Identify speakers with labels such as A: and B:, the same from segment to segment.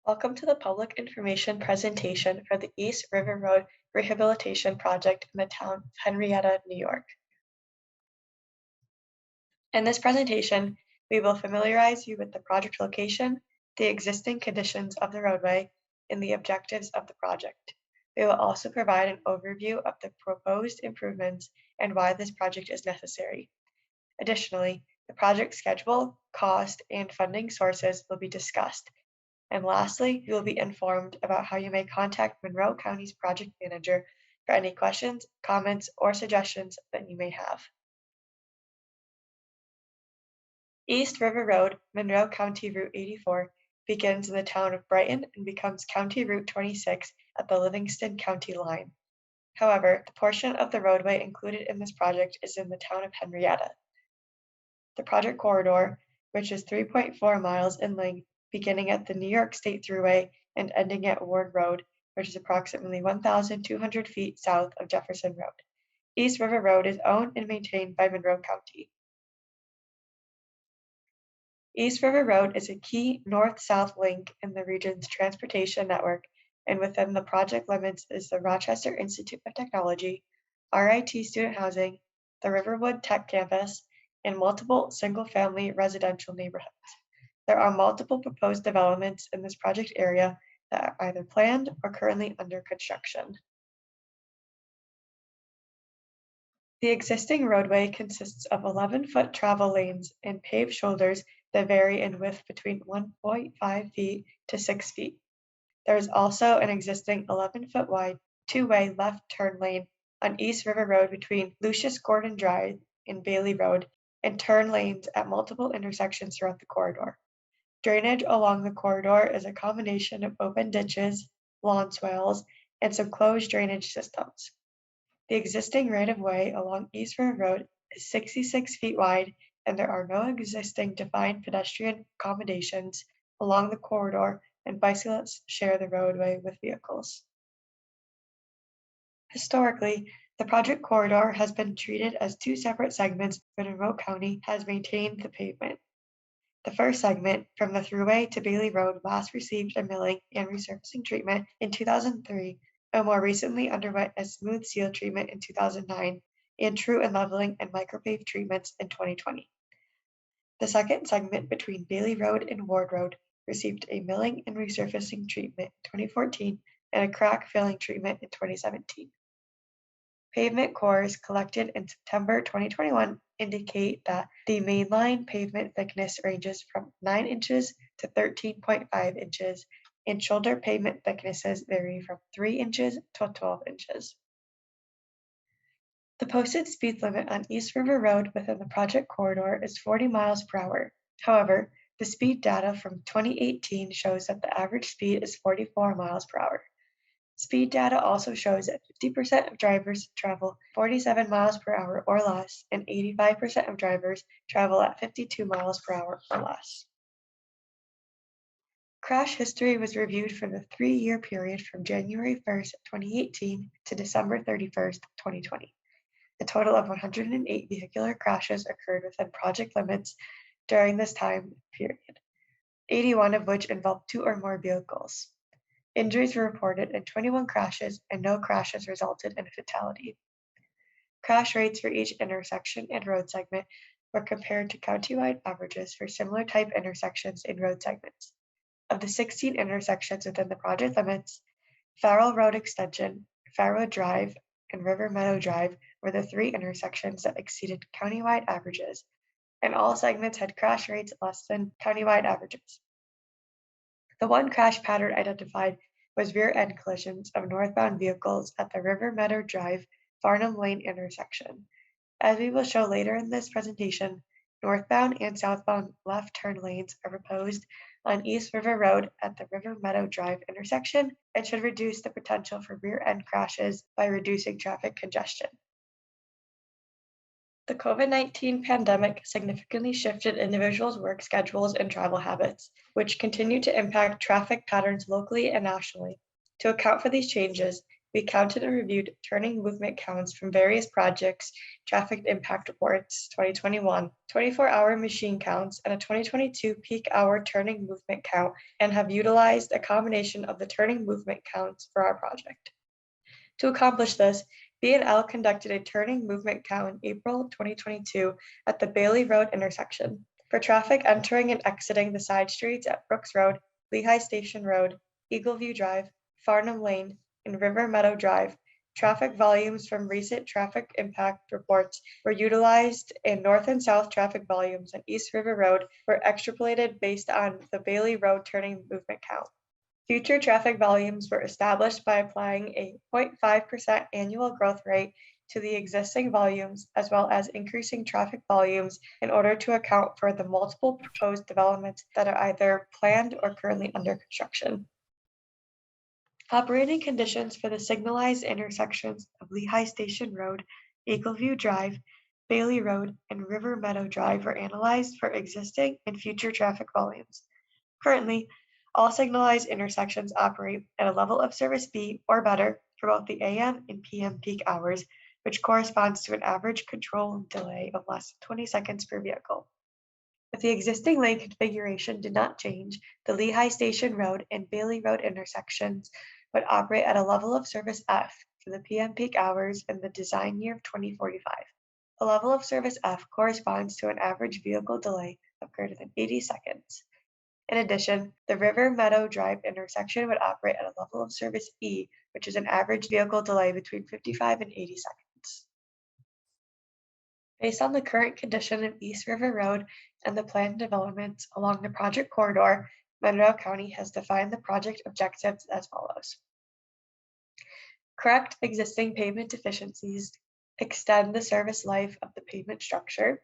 A: Welcome to the public information presentation for the East River Road Rehabilitation Project in the town of Henrietta, New York. In this presentation, we will familiarize you with the project location, the existing conditions of the roadway, and the objectives of the project. We will also provide an overview of the proposed improvements and why this project is necessary. Additionally, the project schedule, cost, and funding sources will be discussed. And lastly, you will be informed about how you may contact Monroe County's project manager for any questions, comments, or suggestions that you may have. East River Road, Monroe County Route 84, begins in the town of Brighton and becomes County Route 26 at the Livingston County line. However, the portion of the roadway included in this project is in the town of Henrietta. The project corridor, which is 3.4 miles in length, beginning at the New York State Thruway and ending at Ward Road, which is approximately 1,200 feet south of Jefferson Road. East River Road is owned and maintained by Monroe County. East River Road is a key north-south link in the region's transportation network, and within the project limits is the Rochester Institute of Technology, RIT Student Housing, the Riverwood Tech Campus, and multiple single-family residential neighborhoods. There are multiple proposed developments in this project area that are either planned or currently under construction. The existing roadway consists of 11-foot travel lanes and paved shoulders that vary in width between 1.5 feet to 6 feet. There is also an existing 11-foot wide two-way left turn lane on East River Road between Lucius Gordon Drive and Bailey Road, and turn lanes at multiple intersections throughout the corridor. Drainage along the corridor is a combination of open ditches, lawn swales, and some closed drainage systems. The existing right-of-way along East River Road is 66 feet wide, and there are no existing defined pedestrian accommodations along the corridor, and bicyclists share the roadway with vehicles. Historically, the project corridor has been treated as two separate segments, but Monroe County has maintained the pavement. The first segment, from the Thruway to Bailey Road, last received a milling and resurfacing treatment in 2003, and more recently underwent a smooth seal treatment in 2009, and true and leveling and micropave treatments in 2020. The second segment between Bailey Road and Ward Road received a milling and resurfacing treatment in 2014 and a crack filling treatment in 2017. Pavement cores collected in September 2021 indicate that the mainline pavement thickness ranges from 9 inches to 13.5 inches, and shoulder pavement thicknesses vary from 3 inches to 12 inches. The posted speed limit on East River Road within the project corridor is 40 miles per hour. However, the speed data from 2018 shows that the average speed is 44 miles per hour. Speed data also shows that 50% of drivers travel 47 miles per hour or less, and 85% of drivers travel at 52 miles per hour or less. Crash history was reviewed for the 3-year period from January 1st, 2018 to December 31st, 2020. A total of 108 vehicular crashes occurred within project limits during this time period, 81 of which involved 2 or more vehicles. Injuries were reported in 21 crashes, and no crashes resulted in a fatality. Crash rates for each intersection and road segment were compared to countywide averages for similar type intersections and road segments. Of the 16 intersections within the project limits, Farrell Road Extension, Farrow Drive, and River Meadow Drive were the 3 intersections that exceeded countywide averages, and all segments had crash rates less than countywide averages. The one crash pattern identified was rear-end collisions of northbound vehicles at the River Meadow Drive Farnham Lane intersection. As we will show later in this presentation, northbound and southbound left turn lanes are proposed on East River Road at the River Meadow Drive intersection and should reduce the potential for rear-end crashes by reducing traffic congestion. The COVID-19 pandemic significantly shifted individuals' work schedules and travel habits, which continue to impact traffic patterns locally and nationally. To account for these changes, we counted and reviewed turning movement counts from various projects, traffic impact reports 2021, 24-hour machine counts, and a 2022 peak hour turning movement count, and have utilized a combination of the turning movement counts for our project. To accomplish this, B&L conducted a turning movement count in April 2022 at the Bailey Road intersection. For traffic entering and exiting the side streets at Brooks Road, Lehigh Station Road, Eagleview Drive, Farnham Lane, and River Meadow Drive, traffic volumes from recent traffic impact reports were utilized, and north and south traffic volumes on East River Road were extrapolated based on the Bailey Road turning movement count. Future traffic volumes were established by applying a 0.5% annual growth rate to the existing volumes, as well as increasing traffic volumes in order to account for the multiple proposed developments that are either planned or currently under construction. Operating conditions for the signalized intersections of Lehigh Station Road, Eagleview Drive, Bailey Road, and River Meadow Drive were analyzed for existing and future traffic volumes. Currently, all signalized intersections operate at a level of service B or better for both the AM and PM peak hours, which corresponds to an average control delay of less than 20 seconds per vehicle. If the existing lane configuration did not change, the Lehigh Station Road and Bailey Road intersections would operate at a level of service F for the PM peak hours in the design year of 2045. A level of service F corresponds to an average vehicle delay of greater than 80 seconds. In addition, the River Meadow Drive intersection would operate at a level of service E, which is an average vehicle delay between 55 and 80 seconds. Based on the current condition of East River Road and the planned developments along the project corridor, Monroe County has defined the project objectives as follows. Correct existing pavement deficiencies, extend the service life of the pavement structure,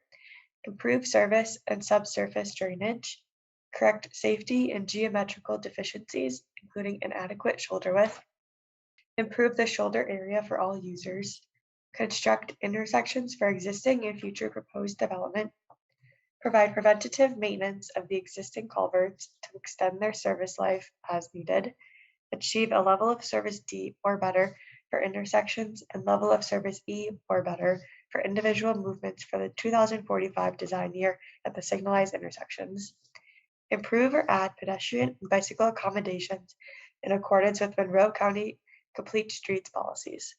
A: improve service and subsurface drainage, correct safety and geometrical deficiencies, including inadequate shoulder width, improve the shoulder area for all users, construct intersections for existing and future proposed development, provide preventative maintenance of the existing culverts to extend their service life as needed, achieve a level of service D or better for intersections and level of service E or better for individual movements for the 2045 design year at the signalized intersections, improve or add pedestrian and bicycle accommodations in accordance with Monroe County Complete Streets policies.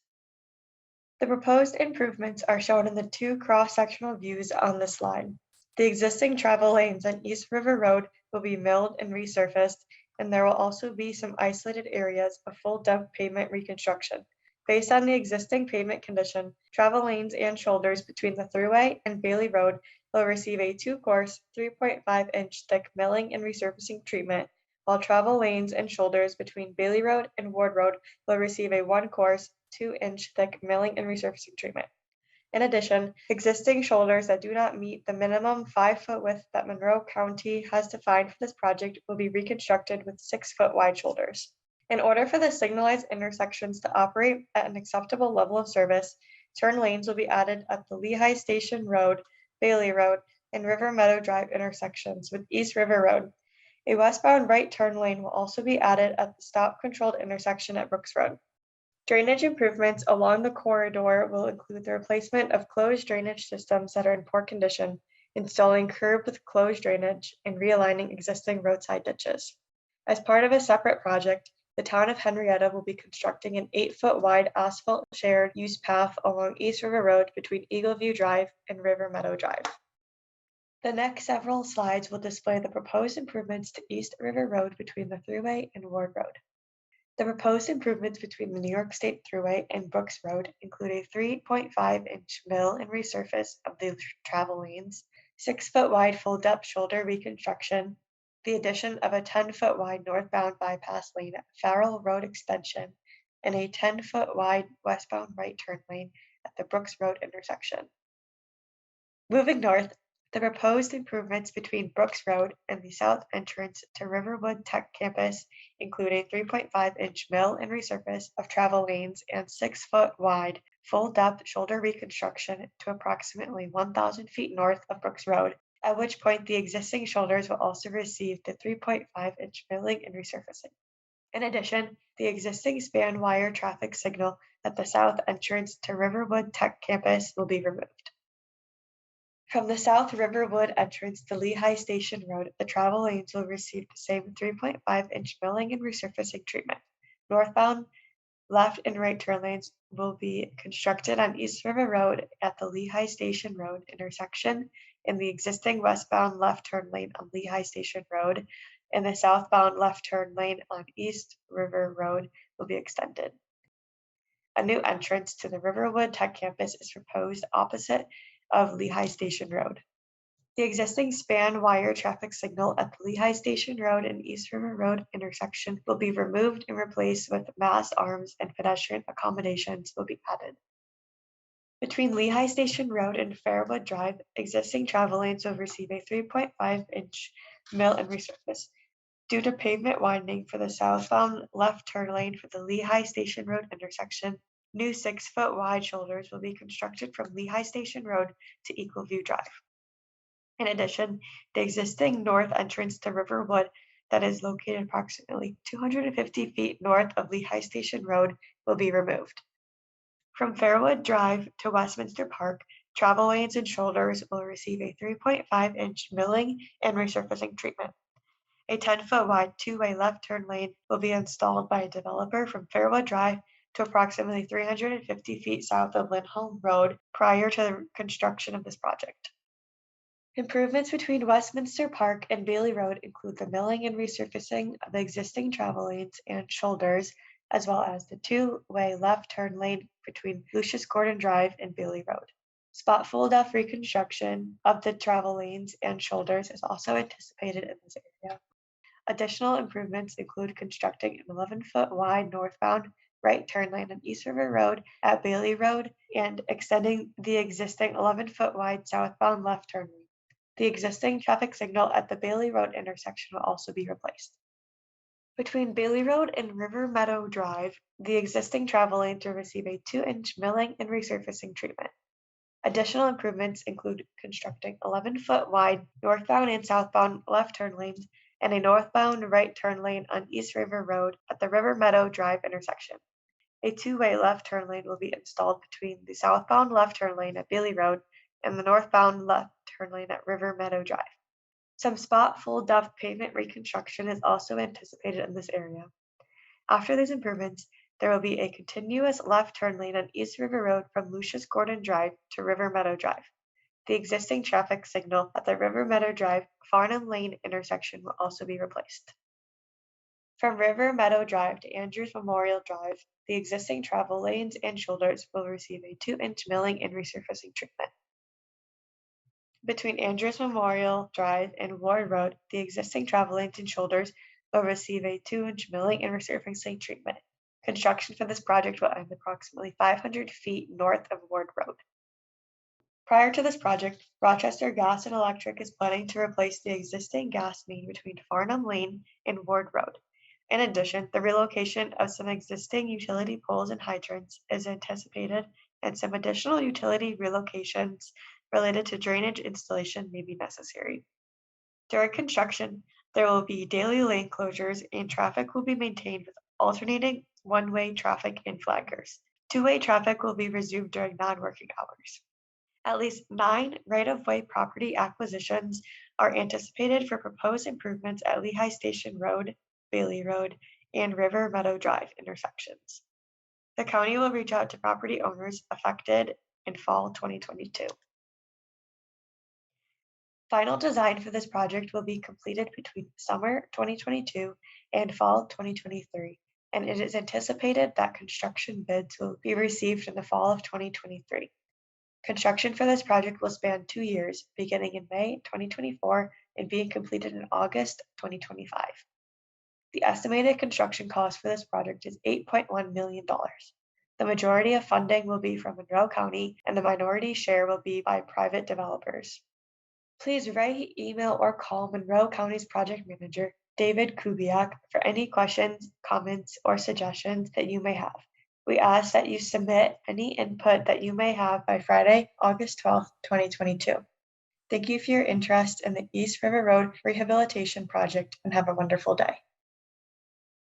A: The proposed improvements are shown in the two cross-sectional views on this slide. The existing travel lanes on East River Road will be milled and resurfaced, and there will also be some isolated areas of full depth pavement reconstruction. Based on the existing pavement condition, travel lanes and shoulders between the Thruway and Bailey Road will receive a 2-course, 3.5-inch thick milling and resurfacing treatment, while travel lanes and shoulders between Bailey Road and Ward Road will receive a 1-course, 2-inch thick milling and resurfacing treatment. In addition, existing shoulders that do not meet the minimum 5-foot width that Monroe County has defined for this project will be reconstructed with 6-foot wide shoulders. In order for the signalized intersections to operate at an acceptable level of service, turn lanes will be added at the Lehigh Station Road, Bailey Road, and River Meadow Drive intersections with East River Road. A westbound right turn lane will also be added at the stop-controlled intersection at Brooks Road. Drainage improvements along the corridor will include the replacement of closed drainage systems that are in poor condition, installing curb with closed drainage, and realigning existing roadside ditches. As part of a separate project, the town of Henrietta will be constructing an 8-foot wide asphalt shared use path along East River Road between Eagleview Drive and River Meadow Drive. The next several slides will display the proposed improvements to East River Road between the Thruway and Ward Road. The proposed improvements between the New York State Thruway and Brooks Road include a 3.5-inch mill and resurface of the travel lanes, 6-foot wide full depth shoulder reconstruction, the addition of a 10-foot wide northbound bypass lane at Farrell Road extension, and a 10-foot wide westbound right turn lane at the Brooks Road intersection. Moving north, the proposed improvements between Brooks Road and the south entrance to Riverwood Tech Campus include a 3.5-inch mill and resurface of travel lanes and 6-foot wide full depth shoulder reconstruction to approximately 1,000 feet north of Brooks Road, at which point the existing shoulders will also receive the 3.5-inch milling and resurfacing. In addition, the existing span wire traffic signal at the south entrance to Riverwood Tech Campus will be removed. From the South Riverwood entrance to Lehigh Station Road, the travel lanes will receive the same 3.5-inch milling and resurfacing treatment. Northbound left and right turn lanes will be constructed on East River Road at the Lehigh Station Road intersection, and the existing westbound left turn lane on Lehigh Station Road and the southbound left turn lane on East River Road will be extended. A new entrance to the Riverwood Tech Campus is proposed opposite of Lehigh Station Road. The existing span wire traffic signal at the Lehigh Station Road and East River Road intersection will be removed and replaced with mass arms, and pedestrian accommodations will be added. Between Lehigh Station Road and Fairwood Drive, existing travel lanes will receive a 3.5-inch mill and resurface. Due to pavement widening for the southbound left turn lane for the Lehigh Station Road intersection, new 6-foot wide shoulders will be constructed from Lehigh Station Road to Equalview Drive. In addition, the existing north entrance to Riverwood that is located approximately 250 feet north of Lehigh Station Road will be removed. From Fairwood Drive to Westminster Park, travel lanes and shoulders will receive a 3.5-inch milling and resurfacing treatment. A 10-foot wide two-way left turn lane will be installed by a developer from Fairwood Drive to approximately 350 feet south of Lindholm Road prior to the construction of this project. Improvements between Westminster Park and Bailey Road include the milling and resurfacing of the existing travel lanes and shoulders, as well as the two-way left turn lane between Lucius Gordon Drive and Bailey Road. Spot fold-off reconstruction of the travel lanes and shoulders is also anticipated in this area. Additional improvements include constructing an 11-foot wide northbound right turn lane on East River Road at Bailey Road and extending the existing 11-foot wide southbound left turn lane. The existing traffic signal at the Bailey Road intersection will also be replaced. Between Bailey Road and River Meadow Drive, the existing travel lanes will receive a 2-inch milling and resurfacing treatment. Additional improvements include constructing 11-foot wide northbound and southbound left turn lanes and a northbound right turn lane on East River Road at the River Meadow Drive intersection. A two-way left turn lane will be installed between the southbound left turn lane at Bailey Road and the northbound left turn lane at River Meadow Drive. Some spot fold-off pavement reconstruction is also anticipated in this area. After these improvements, there will be a continuous left turn lane on East River Road from Lucius Gordon Drive to River Meadow Drive. The existing traffic signal at the River Meadow Drive Farnham Lane intersection will also be replaced. From River Meadow Drive to Andrews Memorial Drive, the existing travel lanes and shoulders will receive a 2-inch milling and resurfacing treatment. Between Andrews Memorial Drive and Ward Road, the existing travel lanes and shoulders will receive a 2-inch milling and resurfacing treatment. Construction for this project will end approximately 500 feet north of Ward Road. Prior to this project, Rochester Gas and Electric is planning to replace the existing gas main between Farnham Lane and Ward Road. In addition, the relocation of some existing utility poles and hydrants is anticipated, and some additional utility relocations related to drainage installation may be necessary. During construction, there will be daily lane closures and traffic will be maintained with alternating one-way traffic and flaggers. Two-way traffic will be resumed during non-working hours. At least 9 right-of-way property acquisitions are anticipated for proposed improvements at Lehigh Station Road, Bailey Road, and River Meadow Drive intersections. The county will reach out to property owners affected in fall 2022. Final design for this project will be completed between summer 2022 and fall 2023, and it is anticipated that construction bids will be received in the fall of 2023. Construction for this project will span 2 years, beginning in May 2024 and being completed in August 2025. The estimated construction cost for this project is $8.1 million. The majority of funding will be from Monroe County, and the minority share will be by private developers. Please write, email, or call Monroe County's project manager, David Kubiak, for any questions, comments, or suggestions that you may have. We ask that you submit any input that you may have by Friday, August 12th, 2022. Thank you for your interest in the East River Road Rehabilitation Project and have a wonderful day.